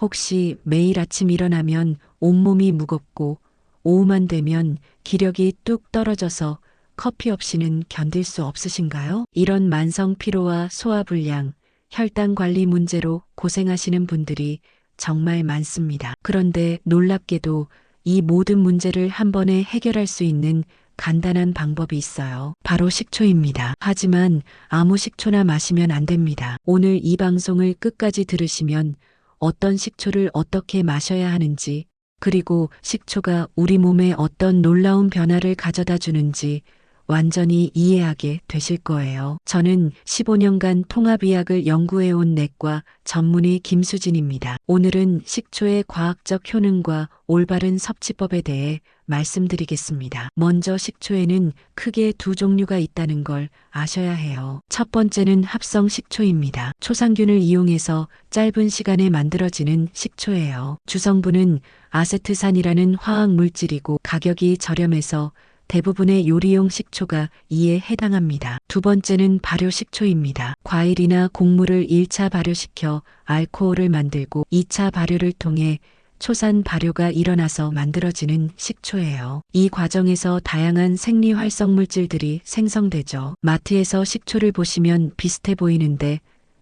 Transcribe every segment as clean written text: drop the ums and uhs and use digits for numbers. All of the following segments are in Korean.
혹시 매일 아침 일어나면 온몸이 무겁고 오후만 되면 기력이 뚝 떨어져서 커피 없이는 견딜 수 없으신가요? 이런 만성 피로와 소화불량, 혈당 관리 문제로 고생하시는 분들이 정말 많습니다. 그런데 놀랍게도 이 모든 문제를 한 번에 해결할 수 있는 간단한 방법이 있어요. 바로 식초입니다. 하지만 아무 식초나 마시면 안 됩니다. 오늘 이 방송을 끝까지 들으시면 어떤 식초를 어떻게 마셔야 하는지, 그리고 식초가 우리 몸에 어떤 놀라운 변화를 가져다 주는지 완전히 이해하게 되실 거예요. 저는 15년간 통합의학을 연구해온 내과 전문의 김수진입니다. 오늘은 식초의 과학적 효능과 올바른 섭취법에 대해 말씀드리겠습니다. 먼저 식초에는 크게 두 종류가 있다는 걸 아셔야 해요. 첫 번째는 합성 식초입니다. 초상균을 이용해서 짧은 시간에 만들어지는 식초예요. 주성분은 아세트산이라는 화학 물질이고 가격이 저렴해서 대부분의 요리용 식초가 이에 해당합니다. 두 번째는 발효식초입니다. 과일이나 곡물을 1차 발효시켜 알코올을 만들고 2차 발효를 통해 초산 발효가 일어나서 만들어지는 식초예요. 이 과정에서 다양한 생리 활성 물질들이 생성되죠. 마트에서 식초를 보시면 비슷해 보이는데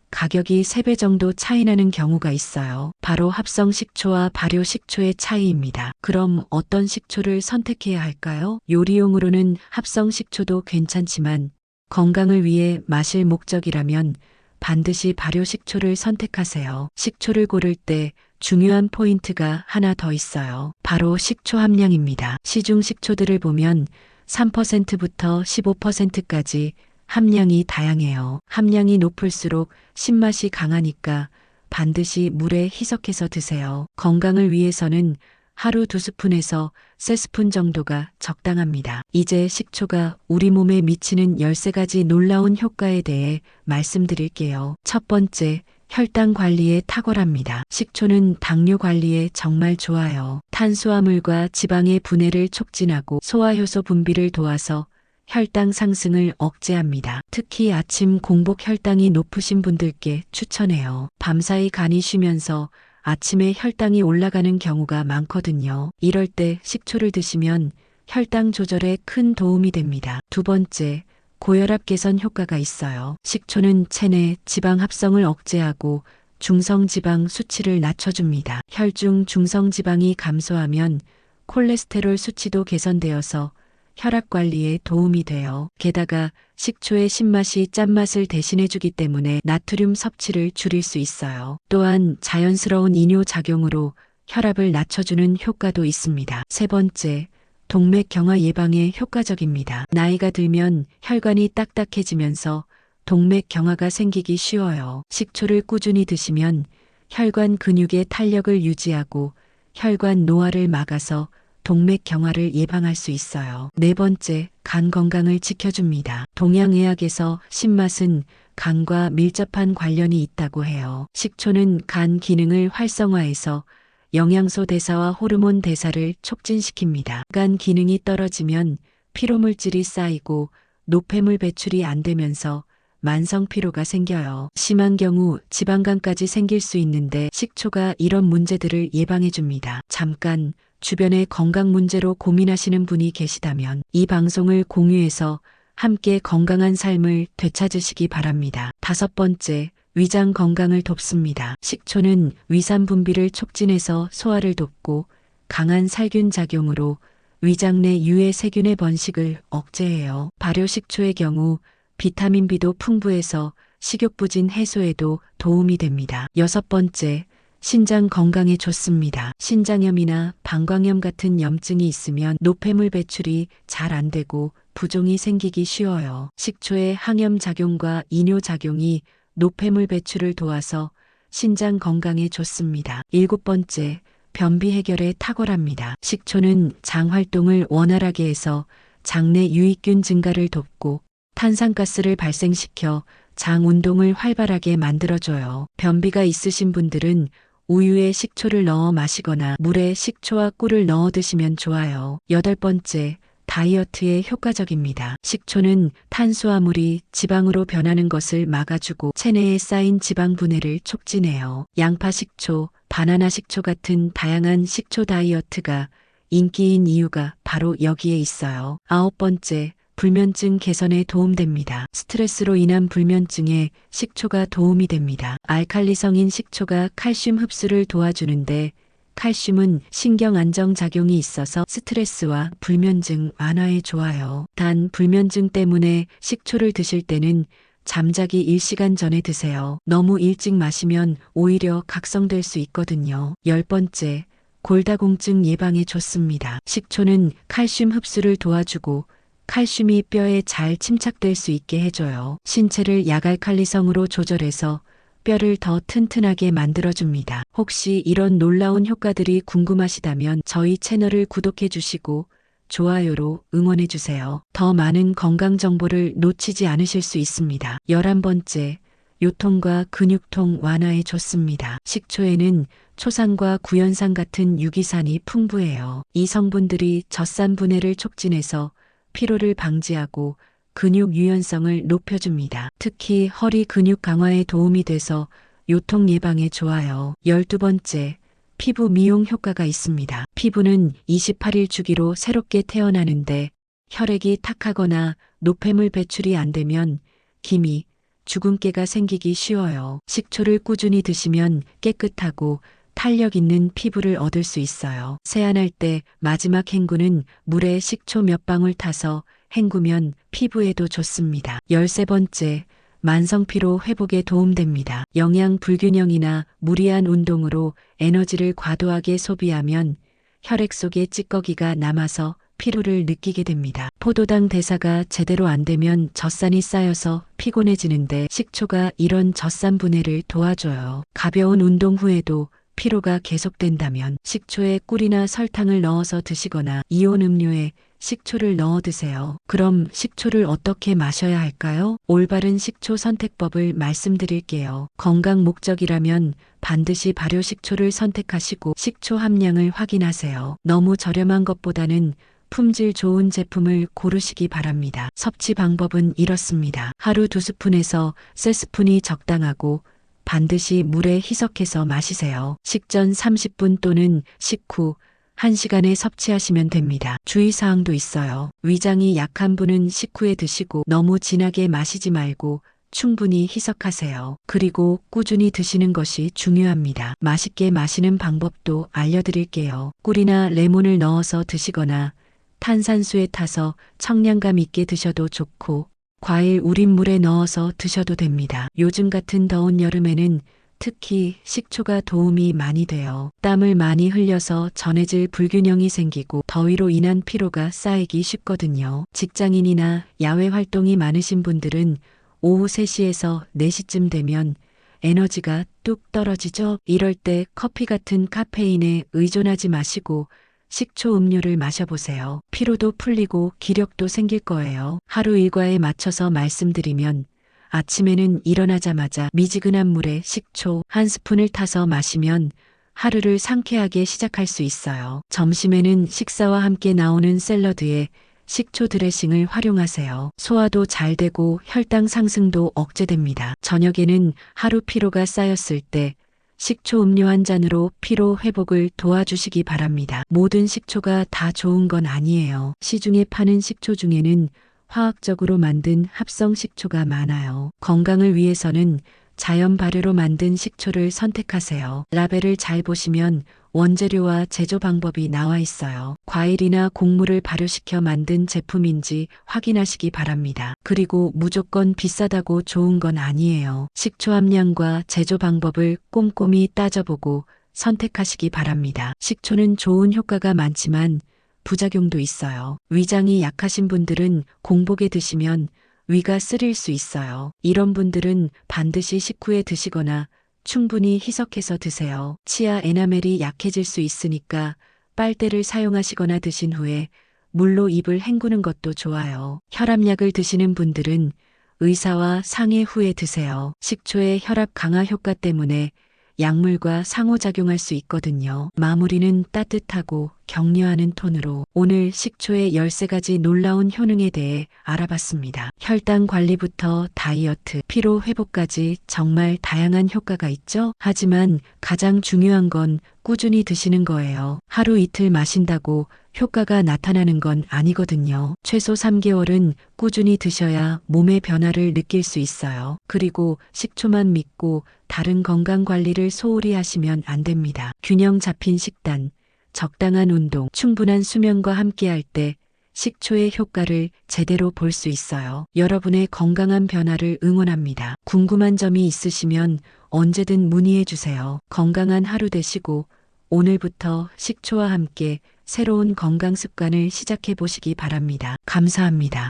가격이 3배 정도 차이 나는 경우가 있어요. 바로 합성 식초와 발효 식초의 차이입니다. 그럼 어떤 식초를 선택해야 할까요? 요리용으로는 합성 식초도 괜찮지만 건강을 위해 마실 목적이라면 반드시 발효 식초를 선택하세요. 식초를 고를 때 중요한 포인트가 하나 더 있어요. 바로 식초 함량입니다. 시중 식초들을 보면 3%부터 15%까지 함량이 다양해요. 함량이 높을수록 신맛이 강하니까 반드시 물에 희석해서 드세요. 건강을 위해서는 하루 2스푼에서 3스푼 정도가 적당합니다. 이제 식초가 우리 몸에 미치는 13가지 놀라운 효과에 대해 말씀드릴게요. 첫 번째, 혈당 관리에 탁월합니다. 식초는 당뇨 관리에 정말 좋아요. 탄수화물과 지방의 분해를 촉진하고 소화효소 분비를 도와서 혈당 상승을 억제합니다. 특히 아침 공복 혈당이 높으신 분들께 추천해요. 밤사이 간이 쉬면서 아침에 혈당이 올라가는 경우가 많거든요. 이럴 때 식초를 드시면 혈당 조절에 큰 도움이 됩니다. 두 번째, 고혈압 개선 효과가 있어요. 식초는 체내 지방 합성을 억제하고 중성지방 수치를 낮춰줍니다. 혈중 중성지방이 감소하면 콜레스테롤 수치도 개선되어서 혈압 관리에 도움이 돼요. 게다가 식초의 신맛이 짠맛을 대신해주기 때문에 나트륨 섭취를 줄일 수 있어요. 또한 자연스러운 이뇨작용으로 혈압을 낮춰주는 효과도 있습니다. 세 번째, 동맥경화 예방에 효과적입니다. 나이가 들면 혈관이 딱딱해지면서 동맥경화가 생기기 쉬워요. 식초를 꾸준히 드시면 혈관 근육의 탄력을 유지하고 혈관 노화를 막아서 동맥경화를 예방할 수 있어요. 네 번째, 간 건강을 지켜줍니다. 동양의학에서 신맛은 간과 밀접한 관련이 있다고 해요. 식초는 간 기능을 활성화해서 영양소 대사와 호르몬 대사를 촉진시킵니다. 간 기능이 떨어지면 피로물질이 쌓이고 노폐물 배출이 안 되면서 만성 피로가 생겨요. 심한 경우 지방간까지 생길 수 있는데 식초가 이런 문제들을 예방해 줍니다. 잠깐 주변의 건강 문제로 고민하시는 분이 계시다면 이 방송을 공유해서 함께 건강한 삶을 되찾으시기 바랍니다. 다섯 번째, 위장 건강을 돕습니다. 식초는 위산 분비를 촉진해서 소화를 돕고 강한 살균 작용으로 위장 내 유해 세균의 번식을 억제해요. 발효 식초의 경우 비타민 B도 풍부해서 식욕부진 해소에도 도움이 됩니다. 여섯 번째, 신장 건강에 좋습니다. 신장염이나 방광염 같은 염증이 있으면 노폐물 배출이 잘 안 되고 부종이 생기기 쉬워요. 식초의 항염 작용과 이뇨 작용이 노폐물 배출을 도와서 신장 건강에 좋습니다. 일곱 번째, 변비 해결에 탁월합니다. 식초는 장 활동을 원활하게 해서 장내 유익균 증가를 돕고 탄산가스를 발생시켜 장 운동을 활발하게 만들어줘요. 변비가 있으신 분들은 우유에 식초를 넣어 마시거나 물에 식초와 꿀을 넣어 드시면 좋아요. 여덟 번째, 다이어트에 효과적입니다. 식초는 탄수화물이 지방으로 변하는 것을 막아주고 체내에 쌓인 지방 분해를 촉진해요. 양파 식초, 바나나 식초 같은 다양한 식초 다이어트가 인기인 이유가 바로 여기에 있어요. 9번째, 불면증 개선에 도움됩니다. 스트레스로 인한 불면증에 식초가 도움이 됩니다. 알칼리성인 식초가 칼슘 흡수를 도와주는데 칼슘은 신경 안정 작용이 있어서 스트레스와 불면증 완화에 좋아요. 단 불면증 때문에 식초를 드실 때는 잠자기 1시간 전에 드세요. 너무 일찍 마시면 오히려 각성될 수 있거든요. 10번째, 골다공증 예방에 좋습니다. 식초는 칼슘 흡수를 도와주고 칼슘이 뼈에 잘 침착될 수 있게 해줘요. 신체를 약알칼리성으로 조절해서 뼈를 더 튼튼하게 만들어줍니다. 혹시 이런 놀라운 효과들이 궁금하시다면 저희 채널을 구독해 주시고 좋아요로 응원해 주세요. 더 많은 건강 정보를 놓치지 않으실 수 있습니다. 11번째, 요통과 근육통 완화에 좋습니다. 식초에는 초산과 구연산 같은 유기산이 풍부해요. 이 성분들이 젖산 분해를 촉진해서 피로를 방지하고 근육 유연성을 높여줍니다. 특히 허리 근육 강화에 도움이 돼서 요통 예방에 좋아요. 12번째, 피부 미용 효과가 있습니다. 피부는 28일 주기로 새롭게 태어나는데 혈액이 탁하거나 노폐물 배출이 안 되면 기미, 주근깨가 생기기 쉬워요. 식초를 꾸준히 드시면 깨끗하고 탄력 있는 피부를 얻을 수 있어요. 세안할 때 마지막 헹구는 물에 식초 몇 방울 타서 헹구면 피부에도 좋습니다. 13번째, 만성피로 회복에 도움됩니다. 영양 불균형이나 무리한 운동으로 에너지를 과도하게 소비하면 혈액 속에 찌꺼기가 남아서 피로를 느끼게 됩니다. 포도당 대사가 제대로 안 되면 젖산이 쌓여서 피곤해지는데 식초가 이런 젖산 분해를 도와줘요. 가벼운 운동 후에도 피로가 계속된다면 식초에 꿀이나 설탕을 넣어서 드시거나 이온 음료에 식초를 넣어 드세요. 그럼 식초를 어떻게 마셔야 할까요? 올바른 식초 선택법을 말씀드릴게요. 건강 목적이라면 반드시 발효 식초를 선택하시고 식초 함량을 확인하세요. 너무 저렴한 것보다는 품질 좋은 제품을 고르시기 바랍니다. 섭취 방법은 이렇습니다. 하루 2스푼에서 3스푼이 적당하고 반드시 물에 희석해서 마시세요. 식전 30분 또는 식후 1시간에 섭취하시면 됩니다. 주의사항도 있어요. 위장이 약한 분은 식후에 드시고 너무 진하게 마시지 말고 충분히 희석하세요. 그리고 꾸준히 드시는 것이 중요합니다. 맛있게 마시는 방법도 알려드릴게요. 꿀이나 레몬을 넣어서 드시거나 탄산수에 타서 청량감 있게 드셔도 좋고 과일 우린 물에 넣어서 드셔도 됩니다. 요즘 같은 더운 여름에는 특히 식초가 도움이 많이 돼요. 땀을 많이 흘려서 전해질 불균형이 생기고 더위로 인한 피로가 쌓이기 쉽거든요. 직장인이나 야외 활동이 많으신 분들은 오후 3시에서 4시쯤 되면 에너지가 뚝 떨어지죠. 이럴 때 커피 같은 카페인에 의존하지 마시고 식초 음료를 마셔보세요. 피로도 풀리고 기력도 생길 거예요. 하루 일과에 맞춰서 말씀드리면 아침에는 일어나자마자 미지근한 물에 식초 1스푼을 타서 마시면 하루를 상쾌하게 시작할 수 있어요. 점심에는 식사와 함께 나오는 샐러드에 식초 드레싱을 활용하세요. 소화도 잘 되고 혈당 상승도 억제됩니다. 저녁에는 하루 피로가 쌓였을 때 식초 음료 한 잔으로 피로 회복을 도와주시기 바랍니다. 모든 식초가 다 좋은 건 아니에요. 시중에 파는 식초 중에는 화학적으로 만든 합성 식초가 많아요. 건강을 위해서는 자연 발효로 만든 식초를 선택하세요. 라벨을 잘 보시면 원재료와 제조 방법이 나와 있어요. 과일이나 곡물을 발효시켜 만든 제품인지 확인하시기 바랍니다. 그리고 무조건 비싸다고 좋은 건 아니에요. 식초 함량과 제조 방법을 꼼꼼히 따져보고 선택하시기 바랍니다. 식초는 좋은 효과가 많지만 부작용도 있어요. 위장이 약하신 분들은 공복에 드시면 위가 쓰릴 수 있어요. 이런 분들은 반드시 식후에 드시거나 충분히 희석해서 드세요. 치아 에나멜이 약해질 수 있으니까 빨대를 사용하시거나 드신 후에 물로 입을 헹구는 것도 좋아요. 혈압약을 드시는 분들은 의사와 상의 후에 드세요. 식초의 혈압 강화 효과 때문에 약물과 상호작용할 수 있거든요. 마무리는 따뜻하고 격려하는 톤으로 오늘 식초의 13가지 놀라운 효능에 대해 알아봤습니다. 혈당 관리부터 다이어트, 피로 회복까지 정말 다양한 효과가 있죠. 하지만 가장 중요한 건 꾸준히 드시는 거예요. 하루 이틀 마신다고 효과가 나타나는 건 아니거든요. 최소 3개월은 꾸준히 드셔야 몸의 변화를 느낄 수 있어요. 그리고 식초만 믿고 다른 건강 관리를 소홀히 하시면 안 됩니다. 균형 잡힌 식단, 적당한 운동, 충분한 수면과 함께할 때 식초의 효과를 제대로 볼 수 있어요. 여러분의 건강한 변화를 응원합니다. 궁금한 점이 있으시면 언제든 문의해 주세요. 건강한 하루 되시고 오늘부터 식초와 함께 새로운 건강 습관을 시작해 보시기 바랍니다. 감사합니다.